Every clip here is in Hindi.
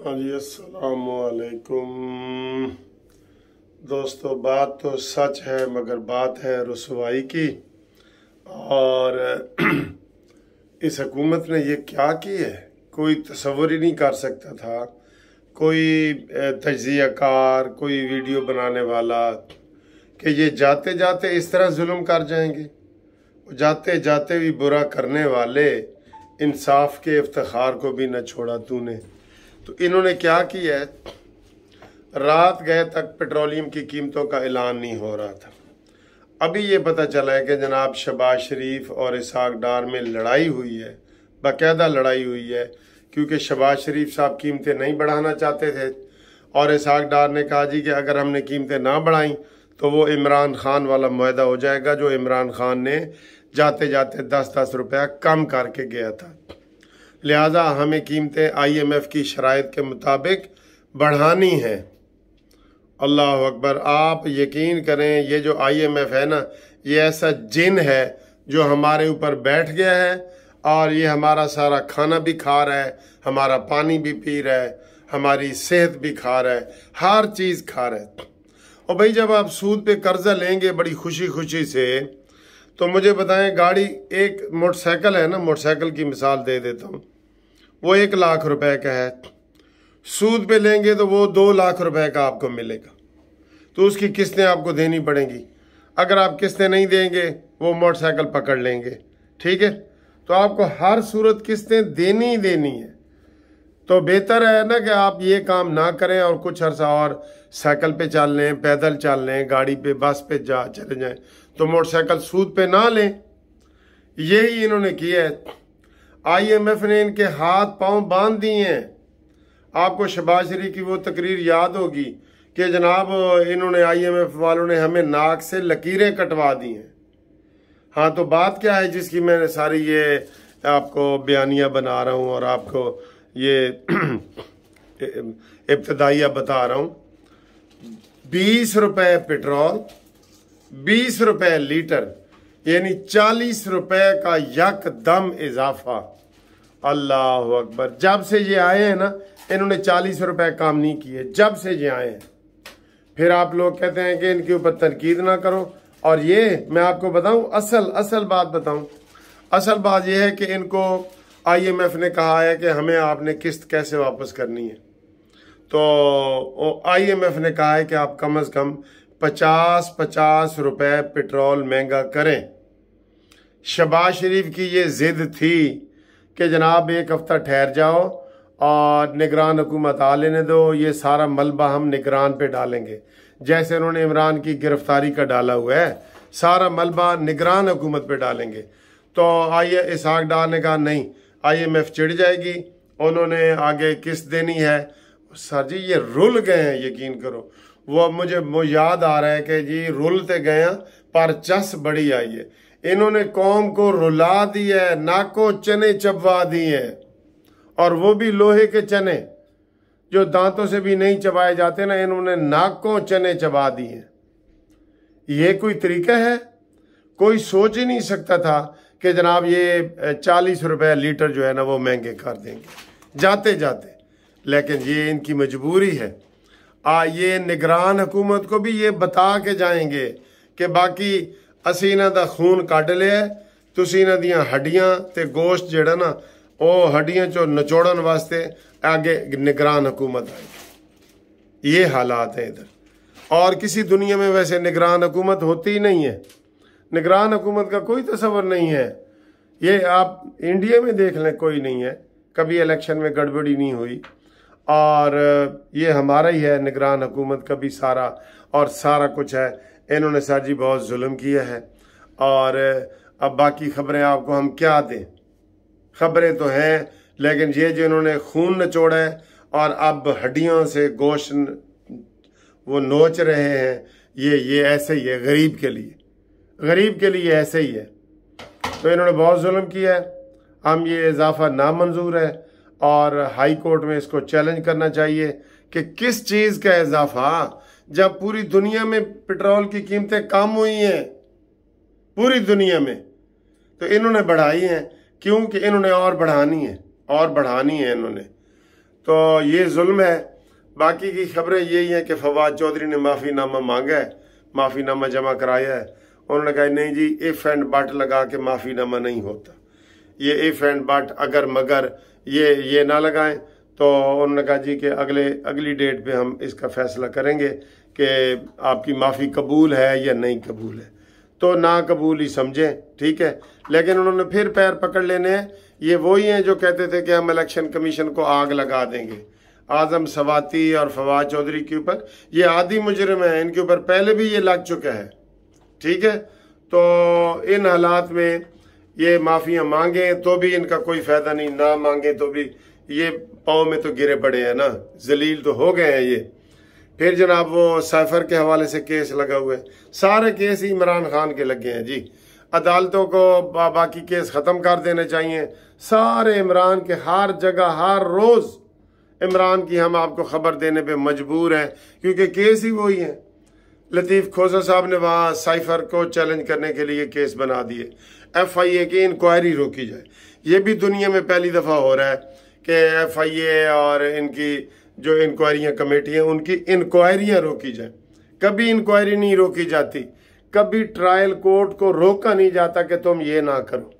हाँ जी, अस्सलामुअलैकुम दोस्तों। बात तो सच है मगर बात है रुसवाई की। और इस हुकूमत ने ये क्या की है, कोई तसव्वुर ही नहीं कर सकता था। कोई तज्ज़ियाकार, कोई वीडियो बनाने वाला कि ये जाते जाते इस तरह जुल्म कर जाएंगे। जाते जाते भी बुरा करने वाले इंसाफ के इफ्तिखार को भी न छोड़ा तूने। तो इन्होंने क्या किया है, रात गए तक पेट्रोलियम की कीमतों का ऐलान नहीं हो रहा था। अभी ये पता चला है कि जनाब शहबाज शरीफ और इसहाक डार में लड़ाई हुई है, बाकायदा लड़ाई हुई है, क्योंकि शहबाज शरीफ साहब कीमतें नहीं बढ़ाना चाहते थे और इसहाक डार ने कहा जी कि अगर हमने कीमतें ना बढ़ाई तो वो इमरान खान वाला मुआहदा हो जाएगा जो इमरान खान ने जाते जाते 10-10 रुपया कम करके गया था। लिहाजा हमें कीमतें IMF की शराइत के मुताबिक बढ़ानी है। अल्लाह अकबर। आप यकीन करें, ये जो IMF है ना, ये ऐसा जिन है जो हमारे ऊपर बैठ गया है और ये हमारा सारा खाना भी खा रहा है, हमारा पानी भी पी रहा है, हमारी सेहत भी खा रहा है, हर चीज़ खा रहा है। और भाई जब आप सूद पे कर्जा लेंगे बड़ी खुशी खुशी से, तो मुझे बताएं, गाड़ी एक मोटरसाइकिल है ना, मोटरसाइकिल की मिसाल दे देता हूँ, वो 1 लाख रुपए का है। सूद पे लेंगे तो वो 2 लाख रुपए का आपको मिलेगा, तो उसकी किस्तें आपको देनी पड़ेंगी। अगर आप किस्तें नहीं देंगे वो मोटरसाइकिल पकड़ लेंगे, ठीक है। तो आपको हर सूरत किस्तें देनी ही देनी है। तो बेहतर है ना कि आप ये काम ना करें और कुछ अर्सा और साइकिल पे चल लें, पैदल चल लें, गाड़ी पे, बस पे चले जाएं, तो मोटरसाइकिल सूद पे ना लें। यही इन्होंने किया है। IMF ने इनके हाथ पांव बांध दिए हैं। आपको शहबाज शरीफ की वो तकरीर याद होगी कि जनाब इन्होंने IMF वालों ने हमें नाक से लकीरें कटवा दी हैं। हाँ, तो बात क्या है जिसकी मैं सारी ये आपको बयानिया बना रहा हूँ और आपको ये इब्तदाइया बता रहा हूँ। 20 रुपए पेट्रोल, 20 रुपए लीटर, यानी 40 रुपए का यकदम इजाफा। अल्लाह अकबर। जब से ये आए हैं ना, इन्होंने 40 रुपए काम नहीं किए, जब से ये आए हैं। फिर आप लोग कहते हैं कि इनके ऊपर तनकीद ना करो। और ये मैं आपको बताऊं, असल बात बताऊं, असल बात यह है कि इनको IMF ने कहा है कि हमें आपने किस्त कैसे वापस करनी है। तो IMF ने कहा है कि आप कम अज कम 50-50 रुपए पेट्रोल महंगा करें। शहबाज शरीफ की ये जिद थी कि जनाब 1 हफ्ता ठहर जाओ और निगरान हुकूमत आ लेने दो, ये सारा मलबा हम निगरान पे डालेंगे। जैसे उन्होंने इमरान की गिरफ्तारी का डाला हुआ है, सारा मलबा निगरान हुकूमत पे डालेंगे। तो इसहाक डार ने कहा नहीं, IMF चिढ़ जाएगी, उन्होंने आगे किस्त देनी है। सर जी ये रुल गए हैं, यकीन करो। वो याद आ रहा है कि जी रुलते गए पर चस बड़ी आई है। इन्होंने कौम को रुला दिया है, नाको चने चबवा दिए हैं, और वो भी लोहे के चने जो दांतों से भी नहीं चबाए जाते ना, इन्होंने नाकों चने चबा दिए। ये कोई तरीका है? कोई सोच ही नहीं सकता था कि जनाब ये 40 रुपए लीटर जो है ना वो महंगे कर देंगे जाते जाते। लेकिन ये इनकी मजबूरी है। ये निगरान हुकूमत को भी ये बता के जाएंगे कि बाकी असी इन्हां दा खून कढ़ लिया, तुसी इन्हां दियां हड्डियां ते गोश्त जेड़ा ना वो हड्डियां चो निचोड़न वास्ते आगे निगरान हुकूमत आएगी। ये हालात है इधर। और किसी दुनिया में वैसे निगरान हुकूमत होती ही नहीं है। निगरान हुकूमत का कोई तस्वर नहीं है। ये आप इंडिया में देख लें, कोई नहीं है। कभी इलेक्शन में गड़बड़ी नहीं हुई। और ये हमारा ही है निगरान हुकूमत का भी सारा, और सारा कुछ है। इन्होंने सर जी बहुत जुल्म किया है। और अब बाकी खबरें आपको हम क्या दें? खबरें तो हैं, लेकिन ये जो इन्होंने खून निचोड़ा है और अब हड्डियों से गोश्त वो नोच रहे हैं, ये ऐसे ही है। गरीब के लिए ऐसे ही है। तो इन्होंने बहुत जुल्म किया है। हम ये इजाफा नामंजूर है और हाई कोर्ट में इसको चैलेंज करना चाहिए कि किस चीज़ का इजाफा, जब पूरी दुनिया में पेट्रोल की कीमतें कम हुई हैं, पूरी दुनिया में, तो इन्होंने बढ़ाई हैं। क्योंकि इन्होंने और बढ़ानी है इन्होंने। तो ये जुल्म है। बाकी की खबरें यही हैं कि फवाद चौधरी ने माफ़ीनामा मांगा है, माफ़ीनामा जमा कराया है। उन्होंने कहा नहीं जी, इफ एंड बट लगा के माफ़ीनामा नहीं होता। ये इफ एंड बट अगर मगर ये ना लगाएं। तो उन्होंने कहा जी कि अगली डेट पे हम इसका फैसला करेंगे कि आपकी माफ़ी कबूल है या नहीं कबूल है। तो ना कबूल ही समझें, ठीक है। लेकिन उन्होंने फिर पैर पकड़ लेने हैं। ये वही हैं जो कहते थे कि हम इलेक्शन कमीशन को आग लगा देंगे। आजम सवाती और फवाद चौधरी के ऊपर ये आदि मुजरिम है, इनके ऊपर पहले भी ये लग चुका है, ठीक है। तो इन हालात में ये माफियां मांगे तो भी इनका कोई फायदा नहीं, ना मांगे तो भी ये पाँव में तो गिरे पड़े हैं ना, जलील तो हो गए हैं ये। फिर जनाब वो साइफर के हवाले से केस लगा हुआ है। सारे केस इमरान खान के लगे हैं जी। अदालतों को बाकी केस खत्म कर देने चाहिए सारे। इमरान के हर जगह हर रोज इमरान की हम आपको खबर देने पे मजबूर हैं, क्योंकि केस ही वही है। लतीफ खोसा साहब ने वहाँ साइफर को चैलेंज करने के लिए केस बना दिए। FIA की इंक्वायरी रोकी जाए। ये भी दुनिया में पहली दफ़ा हो रहा है कि FIA और इनकी जो इंक्वायरियाँ कमेटियाँ, उनकी इंक्वायरियाँ रोकी जाए। कभी इंक्वायरी नहीं रोकी जाती, कभी ट्रायल कोर्ट को रोका नहीं जाता कि तुम ये ना करो,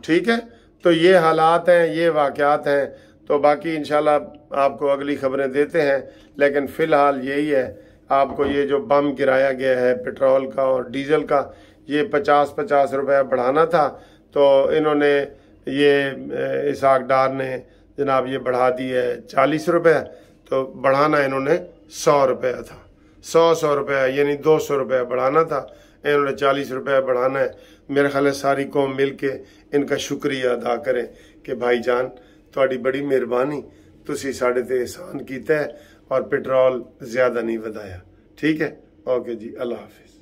ठीक है। तो ये हालात हैं, ये वाक़यात हैं। तो बाकी इंशाल्लाह आपको अगली खबरें देते हैं। लेकिन फ़िलहाल यही है, आपको ये जो बम गिराया गया है पेट्रोल का और डीजल का, ये 50-50 रुपये बढ़ाना था। तो इन्होंने ये इसहाक डार ने जनाब ये बढ़ा दी है 40 रुपये। तो बढ़ाना इन्होंने 100 रुपये था, 100 रुपये यानी 200 रुपये बढ़ाना था, इन्होंने 40 रुपये बढ़ाना है। मेरे ख्याल है सारी कौम मिल के इनका शुक्रिया अदा करें कि भाईजान थोड़ी बड़ी मेहरबानी, तुसी साढ़े ते एहसान कीता है और पेट्रोल ज्यादा नहीं वधाया, ठीक है। ओके जी, अल्लाह हाफिज।